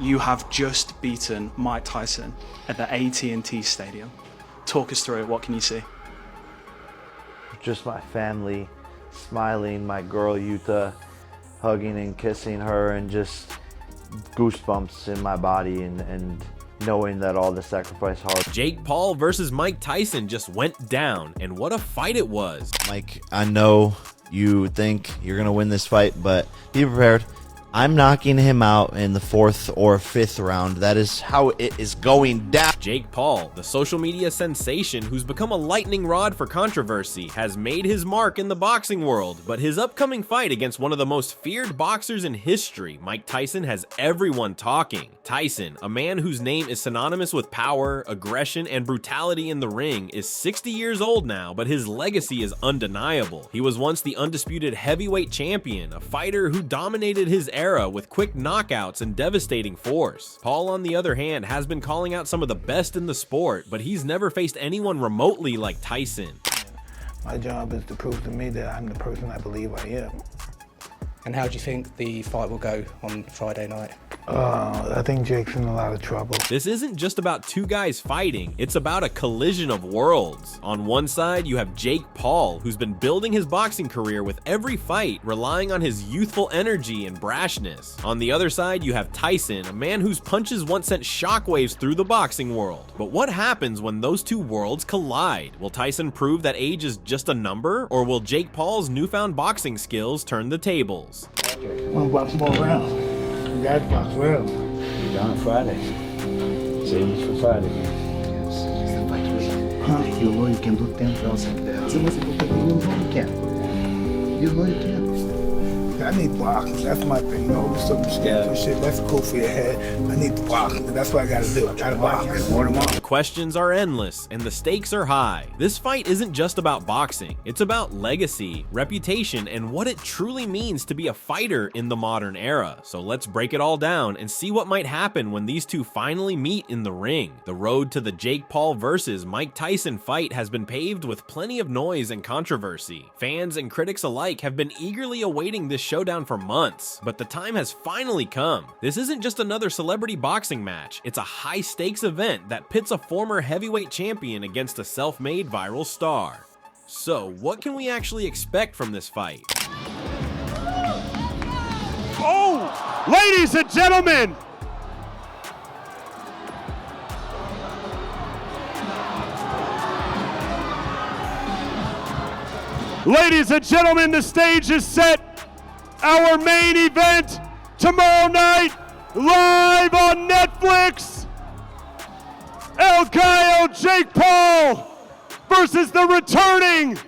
you have just beaten Mike Tyson at the AT&T Stadium. Talk us through it. What can you see? Just my family smiling, my girl Yuta hugging and kissing her, and just goosebumps in my body, and knowing that all the sacrifice hard. Jake Paul versus Mike Tyson just went down, and what a fight it was. Mike, I know you think you're gonna win this fight, but be prepared. I'm knocking him out in the 4th or 5th round. That is how it is going down. Jake Paul, the social media sensation who's become a lightning rod for controversy, has made his mark in the boxing world, but his upcoming fight against one of the most feared boxers in history, Mike Tyson, has everyone talking. Tyson, a man whose name is synonymous with power, aggression, and brutality in the ring, is 60 years old now, but his legacy is undeniable. He was once the undisputed heavyweight champion, a fighter who dominated his era with quick knockouts and devastating force. Paul, on the other hand, has been calling out some of the best in the sport, but he's never faced anyone remotely like Tyson. My job is to prove to me that I'm the person I believe I am. And how do you think the fight will go on Friday night? I think Jake's in a lot of trouble. This isn't just about two guys fighting, it's about a collision of worlds. On one side, you have Jake Paul, who's been building his boxing career with every fight, relying on his youthful energy and brashness. On the other side, you have Tyson, a man whose punches once sent shockwaves through the boxing world. But what happens when those two worlds collide? Will Tyson prove that age is just a number, or will Jake Paul's newfound boxing skills turn the tables? I'm gonna box more rounds. You guys box well. We're down Friday. Save us for Friday. You know you can do 10,000. Se você botar no you can. You know you can. I need boxing. That's my thing. You know, some scared shit. That's cool for your head. I need the boxing. That's what I gotta do. I gotta box. More tomorrow. The questions are endless and the stakes are high. This fight isn't just about boxing. It's about legacy, reputation, and what it truly means to be a fighter in the modern era. So let's break it all down and see what might happen when these two finally meet in the ring. The road to the Jake Paul versus Mike Tyson fight has been paved with plenty of noise and controversy. Fans and critics alike have been eagerly awaiting this showdown for months, but the time has finally come. This isn't just another celebrity boxing match, it's a high-stakes event that pits a former heavyweight champion against a self-made viral star. So, what can we actually expect from this fight? Oh, ladies and gentlemen, the stage is set. Our main event tomorrow night, live on Netflix. El Gallo Jake Paul versus the returning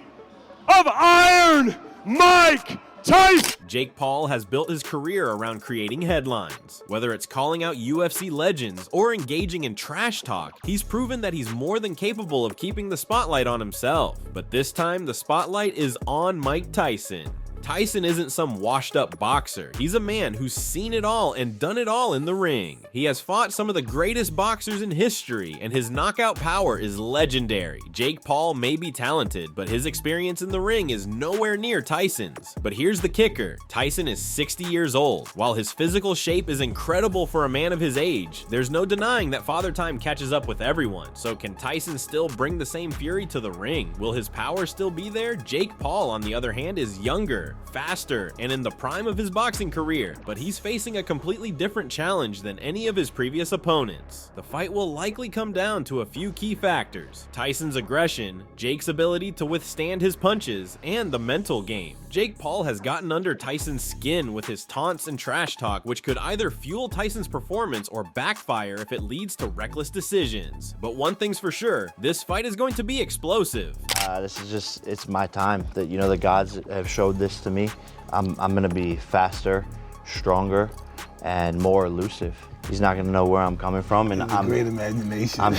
of Iron Mike Tyson. Jake Paul has built his career around creating headlines. Whether it's calling out UFC legends or engaging in trash talk, he's proven that he's more than capable of keeping the spotlight on himself. But this time, the spotlight is on Mike Tyson. Tyson isn't some washed-up boxer. He's a man who's seen it all and done it all in the ring. He has fought some of the greatest boxers in history, and his knockout power is legendary. Jake Paul may be talented, but his experience in the ring is nowhere near Tyson's. But here's the kicker. Tyson is 60 years old. While his physical shape is incredible for a man of his age, there's no denying that Father Time catches up with everyone. So can Tyson still bring the same fury to the ring? Will his power still be there? Jake Paul, on the other hand, is younger, faster, and in the prime of his boxing career, but he's facing a completely different challenge than any of his previous opponents. The fight will likely come down to a few key factors: Tyson's aggression, Jake's ability to withstand his punches, and the mental game. Jake Paul has gotten under Tyson's skin with his taunts and trash talk, which could either fuel Tyson's performance or backfire if it leads to reckless decisions. But one thing's for sure, this fight is going to be explosive. This is just, it's my time. That, you know, the gods have showed this to me. I'm gonna be faster, stronger, and more elusive. He's not gonna know where I'm coming from, and I'm great imagination. I'm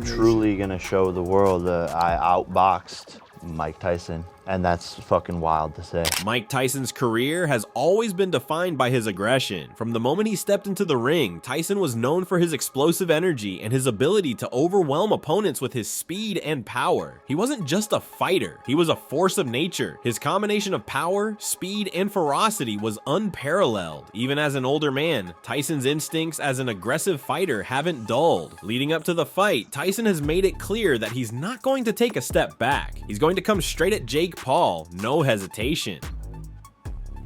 truly gonna show the world that I outboxed Mike Tyson, And that's fucking wild to say. Mike Tyson's career has always been defined by his aggression. From the moment he stepped into the ring, Tyson was known for his explosive energy and his ability to overwhelm opponents with his speed and power. He wasn't just a fighter, he was a force of nature. His combination of power, speed, and ferocity was unparalleled. Even as an older man, Tyson's instincts as an aggressive fighter haven't dulled. Leading up to the fight, Tyson has made it clear that he's not going to take a step back. He's going to come straight at Jake Paul, no hesitation.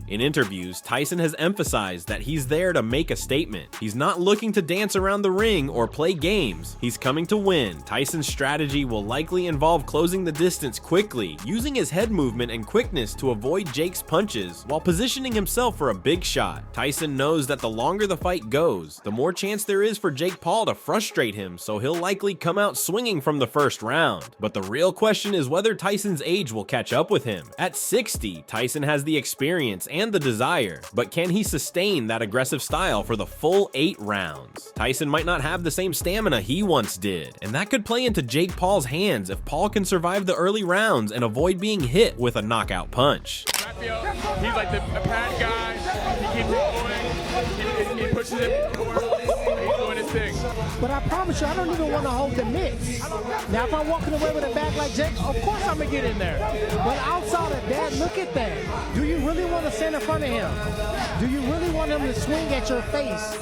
In interviews, Tyson has emphasized that he's there to make a statement. He's not looking to dance around the ring or play games. He's coming to win. Tyson's strategy will likely involve closing the distance quickly, using his head movement and quickness to avoid Jake's punches while positioning himself for a big shot. Tyson knows that the longer the fight goes, the more chance there is for Jake Paul to frustrate him, so he'll likely come out swinging from the first round. But the real question is whether Tyson's age will catch up with him. At 60, Tyson has the experience and the desire, but can he sustain that aggressive style for the full 8 rounds? Tyson might not have the same stamina he once did, and that could play into Jake Paul's hands if Paul can survive the early rounds and avoid being hit with a knockout punch. He's like the pad guy. He keeps rolling. He pushes it forward. He's doing his thing. But I promise you, I don't even want to hold the mitts. Now, if I'm walking away with a bag like Jake, of course I'm going to get in there. But outside of that, look at that. Do you really want to stand in front of him? Do you really want him to swing at your face?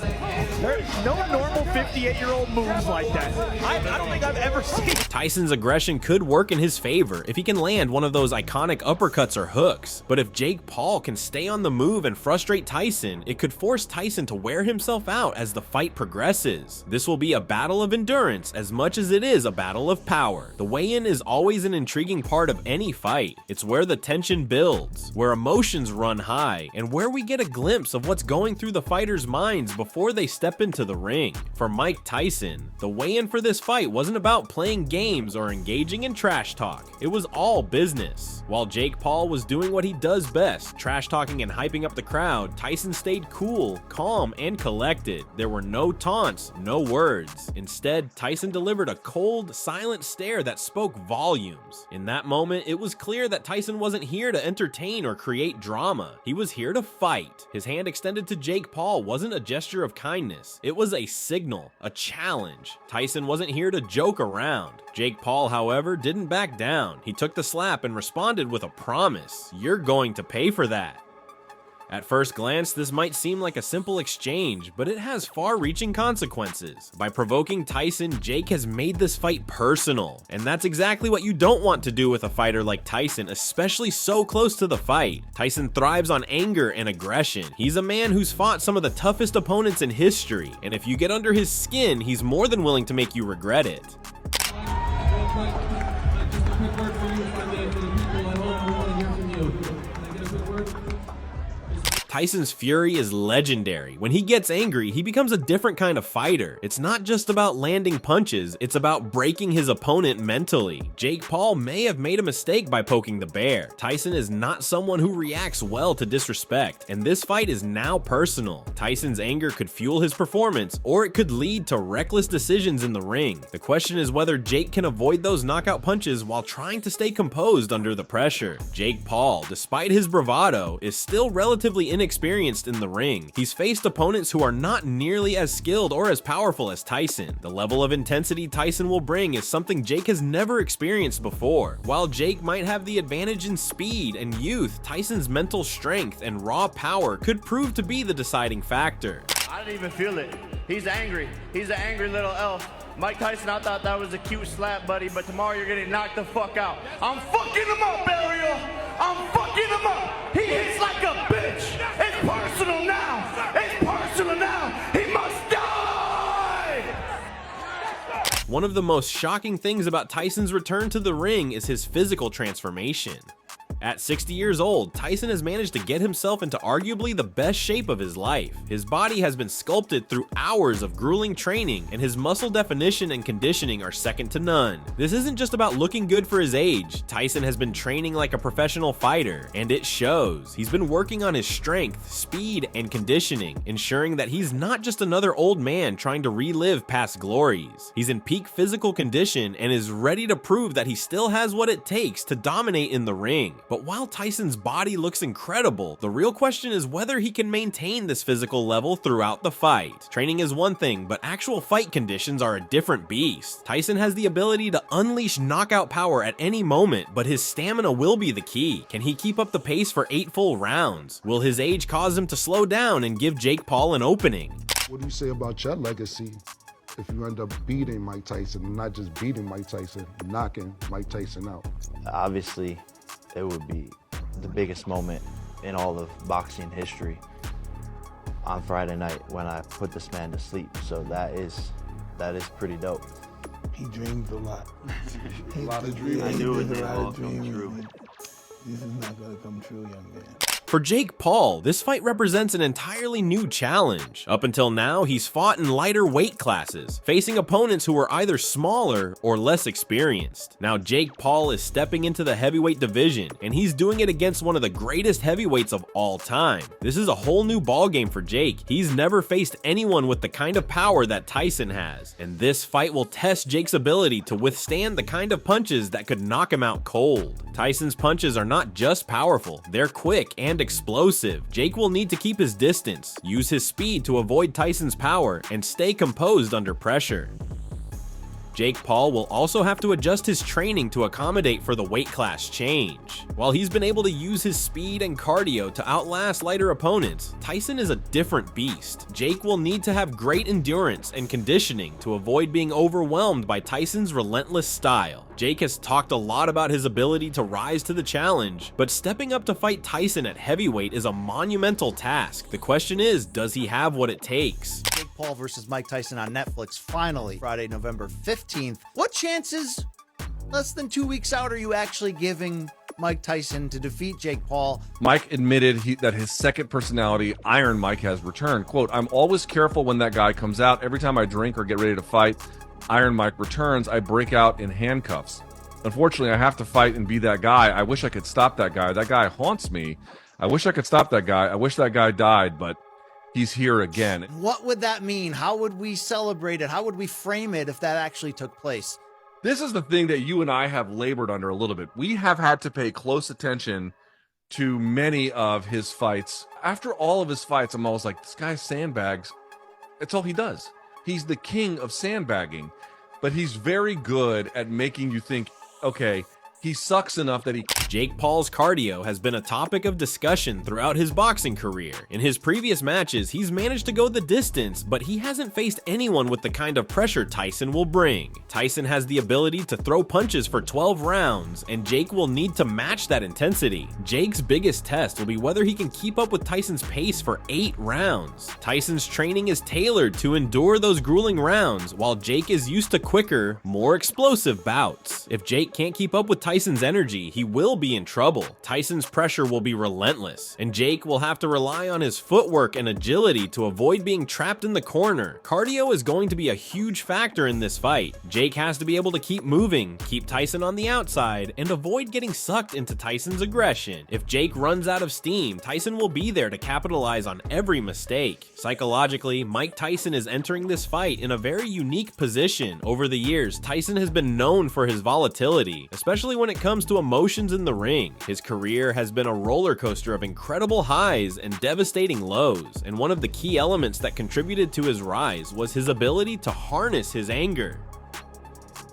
There's no normal 58-year-old moves like that. I don't think I've ever seen. Tyson's aggression could work in his favor if he can land one of those iconic uppercuts or hooks. But if Jake Paul can stay on the move and frustrate Tyson, it could force Tyson to wear himself out as the fight progresses. This will be a battle of endurance as much as it is a battle of power. The weigh-in is always an intriguing part of any fight. It's where the tension builds, where emotions run high, and where we get a glimpse of what's going through the fighters' minds before they step into the ring. For Mike Tyson, the weigh-in for this fight wasn't about playing games or engaging in trash talk. It was all business. While Jake Paul was doing what he does best, trash talking and hyping up the crowd, Tyson stayed cool, calm, and collected. There were no taunts, no words. Instead, Tyson delivered a cold, silent stare that spoke volumes. In that moment, it was clear that Tyson wasn't here to entertain or create drama. He was here to fight. His hand extended to Jake Paul wasn't a gesture of kindness. It was a signal, a challenge. Tyson wasn't here to joke around. Jake Paul, however, didn't back down. He took the slap and responded with a promise. You're going to pay for that. At first glance, this might seem like a simple exchange, but it has far-reaching consequences. By provoking Tyson, Jake has made this fight personal, and that's exactly what you don't want to do with a fighter like Tyson, especially so close to the fight. Tyson thrives on anger and aggression. He's a man who's fought some of the toughest opponents in history, and if you get under his skin, he's more than willing to make you regret it. Tyson's fury is legendary. When he gets angry, he becomes a different kind of fighter. It's not just about landing punches, it's about breaking his opponent mentally. Jake Paul may have made a mistake by poking the bear. Tyson is not someone who reacts well to disrespect, and this fight is now personal. Tyson's anger could fuel his performance, or it could lead to reckless decisions in the ring. The question is whether Jake can avoid those knockout punches while trying to stay composed under the pressure. Jake Paul, despite his bravado, is still relatively inexperienced in the ring. He's faced opponents who are not nearly as skilled or as powerful as Tyson. The level of intensity Tyson will bring is something Jake has never experienced before. While Jake might have the advantage in speed and youth, Tyson's mental strength and raw power could prove to be the deciding factor. I didn't even feel it. He's angry. He's an angry little elf. Mike Tyson, I thought that was a cute slap, buddy, but tomorrow you're getting knocked the fuck out. I'm fucking him up, Ariel. I'm fucking him up. He hits like a bitch. It's personal now. It's personal now. He must die. One of the most shocking things about Tyson's return to the ring is his physical transformation. At 60 years old, Tyson has managed to get himself into arguably the best shape of his life. His body has been sculpted through hours of grueling training, and his muscle definition and conditioning are second to none. This isn't just about looking good for his age. Tyson has been training like a professional fighter, and it shows. He's been working on his strength, speed, and conditioning, ensuring that he's not just another old man trying to relive past glories. He's in peak physical condition and is ready to prove that he still has what it takes to dominate in the ring. But while Tyson's body looks incredible, the real question is whether he can maintain this physical level throughout the fight. Training is one thing, but actual fight conditions are a different beast. Tyson has the ability to unleash knockout power at any moment, but his stamina will be the key. Can he keep up the pace for 8 full rounds? Will his age cause him to slow down and give Jake Paul an opening? What do you say about your legacy if you end up beating Mike Tyson, and not just beating Mike Tyson, knocking Mike Tyson out? Obviously, it would be the biggest moment in all of boxing history on Friday night when I put this man to sleep. So that is pretty dope. He dreamed a lot. A lot of dreams. I knew it would all come true. This is not gonna come true, young man. For Jake Paul, this fight represents an entirely new challenge. Up until now, he's fought in lighter weight classes, facing opponents who are either smaller or less experienced. Now Jake Paul is stepping into the heavyweight division, and he's doing it against one of the greatest heavyweights of all time. This is a whole new ballgame for Jake. He's never faced anyone with the kind of power that Tyson has, and this fight will test Jake's ability to withstand the kind of punches that could knock him out cold. Tyson's punches are not just powerful, they're quick and explosive. Jake will need to keep his distance, use his speed to avoid Tyson's power, and stay composed under pressure. Jake Paul will also have to adjust his training to accommodate for the weight class change. While he's been able to use his speed and cardio to outlast lighter opponents, Tyson is a different beast. Jake will need to have great endurance and conditioning to avoid being overwhelmed by Tyson's relentless style. Jake has talked a lot about his ability to rise to the challenge, but stepping up to fight Tyson at heavyweight is a monumental task. The question is, does he have what it takes? Jake Paul versus Mike Tyson on Netflix, finally, Friday, November 15th. What chances, less than 2 weeks out, are you actually giving Mike Tyson to defeat Jake Paul? Mike admitted that his second personality, Iron Mike, has returned. Quote, "I'm always careful when that guy comes out. Every time I drink or get ready to fight, Iron Mike returns, I break out in handcuffs. Unfortunately, I have to fight and be that guy. I wish I could stop that guy. That guy haunts me. I wish I could stop that guy. I wish that guy died, but he's here again." What would that mean? How would we celebrate it? How would we frame it if that actually took place? This is the thing that you and I have labored under a little bit. We have had to pay close attention to many of his fights. After all of his fights, I'm always like, this guy sandbags. That's all he does. He's the king of sandbagging, but he's very good at making you think, okay, he sucks enough that he... Jake Paul's cardio has been a topic of discussion throughout his boxing career. In his previous matches, he's managed to go the distance, but he hasn't faced anyone with the kind of pressure Tyson will bring. Tyson has the ability to throw punches for 12 rounds, and Jake will need to match that intensity. Jake's biggest test will be whether he can keep up with Tyson's pace for 8 rounds. Tyson's training is tailored to endure those grueling rounds, while Jake is used to quicker, more explosive bouts. If Jake can't keep up with Tyson's energy, he will be in trouble. Tyson's pressure will be relentless, and Jake will have to rely on his footwork and agility to avoid being trapped in the corner. Cardio is going to be a huge factor in this fight. Jake has to be able to keep moving, keep Tyson on the outside, and avoid getting sucked into Tyson's aggression. If Jake runs out of steam, Tyson will be there to capitalize on every mistake. Psychologically, Mike Tyson is entering this fight in a very unique position. Over the years, Tyson has been known for his volatility, especially when it comes to emotions in the ring. His career has been a roller coaster of incredible highs and devastating lows, and one of the key elements that contributed to his rise was his ability to harness his anger.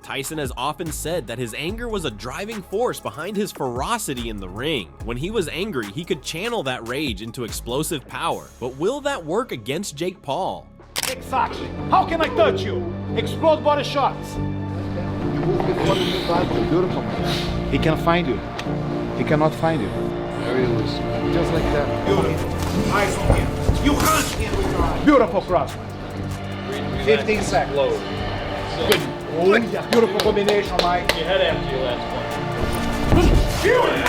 Tyson has often said that his anger was a driving force behind his ferocity in the ring. When he was angry, he could channel that rage into explosive power. But will that work against Jake Paul? Exactly. How can I touch you? Explode body shots. You move before you move back. You're beautiful, man. He can find you. He cannot find you. Very loose. Just like that. Beautiful. Eyes on him. You hunt him with your eyes. Beautiful cross. 15 seconds. Good. Good. Beautiful combination, Mike. Your head after your last point. Beautiful.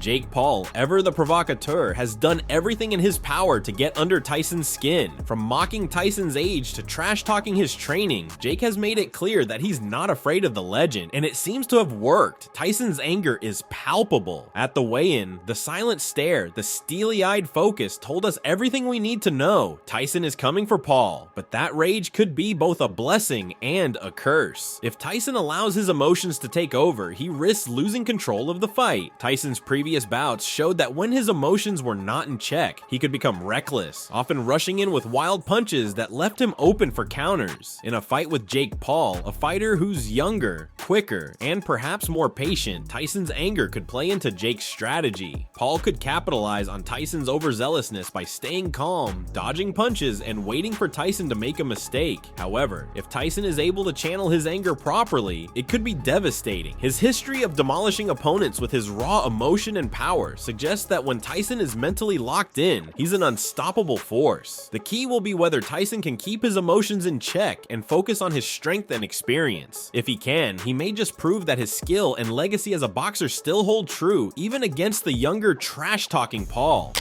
Jake Paul, ever the provocateur, has done everything in his power to get under Tyson's skin. From mocking Tyson's age to trash-talking his training, Jake has made it clear that he's not afraid of the legend, and it seems to have worked. Tyson's anger is palpable. At the weigh-in, the silent stare, the steely-eyed focus told us everything we need to know. Tyson is coming for Paul, but that rage could be both a blessing and a curse. If Tyson allows his emotions to take over, he risks losing control of the fight. Tyson's previous bouts showed that when his emotions were not in check, he could become reckless, often rushing in with wild punches that left him open for counters. In a fight with Jake Paul, a fighter who's younger, quicker, and perhaps more patient, Tyson's anger could play into Jake's strategy. Paul could capitalize on Tyson's overzealousness by staying calm, dodging punches, and waiting for Tyson to make a mistake. However, if Tyson is able to channel his anger properly, it could be devastating. His history of demolishing opponents with his raw emotion and power suggests that when Tyson is mentally locked in, he's an unstoppable force. The key will be whether Tyson can keep his emotions in check and focus on his strength and experience. If he can, he may just prove that his skill and legacy as a boxer still hold true, even against the younger, trash-talking Paul.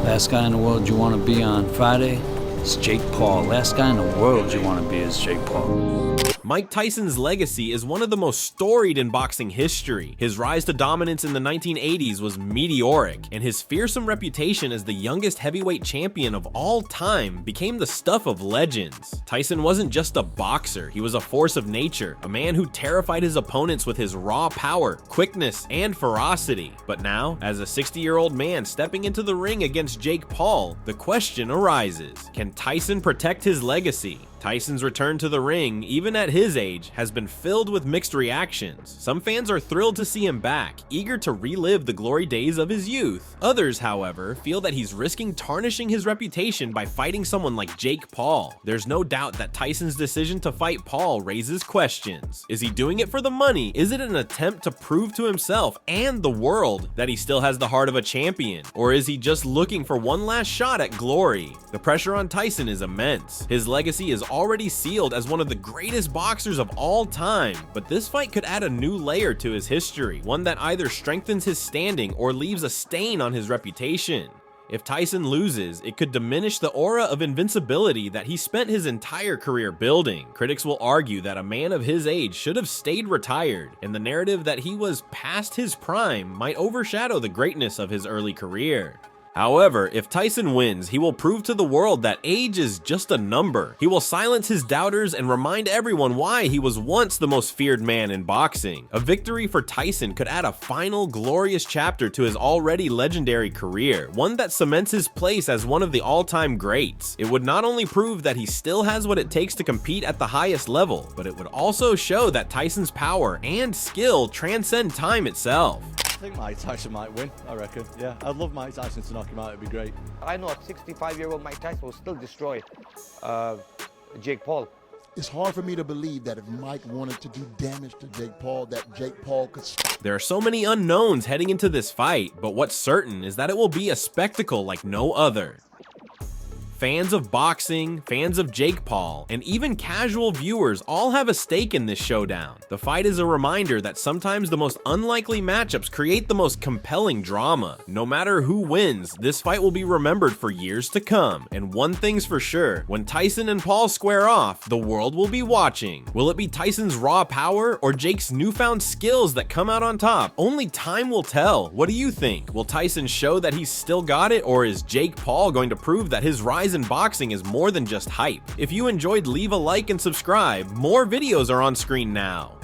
Last guy in the world you want to be on Friday is Jake Paul. Last guy in the world you want to be is Jake Paul. Mike Tyson's legacy is one of the most storied in boxing history. His rise to dominance in the 1980s was meteoric, and his fearsome reputation as the youngest heavyweight champion of all time became the stuff of legends. Tyson wasn't just a boxer, he was a force of nature, a man who terrified his opponents with his raw power, quickness, and ferocity. But now, as a 60-year-old man stepping into the ring against Jake Paul, the question arises: can Tyson protect his legacy? Tyson's return to the ring, even at his age, has been filled with mixed reactions. Some fans are thrilled to see him back, eager to relive the glory days of his youth. Others, however, feel that he's risking tarnishing his reputation by fighting someone like Jake Paul. There's no doubt that Tyson's decision to fight Paul raises questions. Is he doing it for the money? Is it an attempt to prove to himself and the world that he still has the heart of a champion? Or is he just looking for one last shot at glory? The pressure on Tyson is immense. His legacy is already sealed as one of the greatest boxers of all time, but this fight could add a new layer to his history, one that either strengthens his standing or leaves a stain on his reputation. If Tyson loses, it could diminish the aura of invincibility that he spent his entire career building. Critics will argue that a man of his age should have stayed retired, and the narrative that he was past his prime might overshadow the greatness of his early career. However, if Tyson wins, he will prove to the world that age is just a number. He will silence his doubters and remind everyone why he was once the most feared man in boxing. A victory for Tyson could add a final, glorious chapter to his already legendary career, one that cements his place as one of the all-time greats. It would not only prove that he still has what it takes to compete at the highest level, but it would also show that Tyson's power and skill transcend time itself. I think Mike Tyson might win, I reckon. Yeah, I'd love Mike Tyson to knock him out, it'd be great. I know a 65-year-old Mike Tyson will still destroy Jake Paul. It's hard for me to believe that if Mike wanted to do damage to Jake Paul, that Jake Paul could stop. There are so many unknowns heading into this fight, but what's certain is that it will be a spectacle like no other. Fans of boxing, fans of Jake Paul, and even casual viewers all have a stake in this showdown. The fight is a reminder that sometimes the most unlikely matchups create the most compelling drama. No matter who wins, this fight will be remembered for years to come. And one thing's for sure, when Tyson and Paul square off, the world will be watching. Will it be Tyson's raw power or Jake's newfound skills that come out on top? Only time will tell. What do you think? Will Tyson show that he's still got it, or is Jake Paul going to prove that his rise in boxing is more than just hype? If you enjoyed, leave a like and subscribe. More videos are on screen now.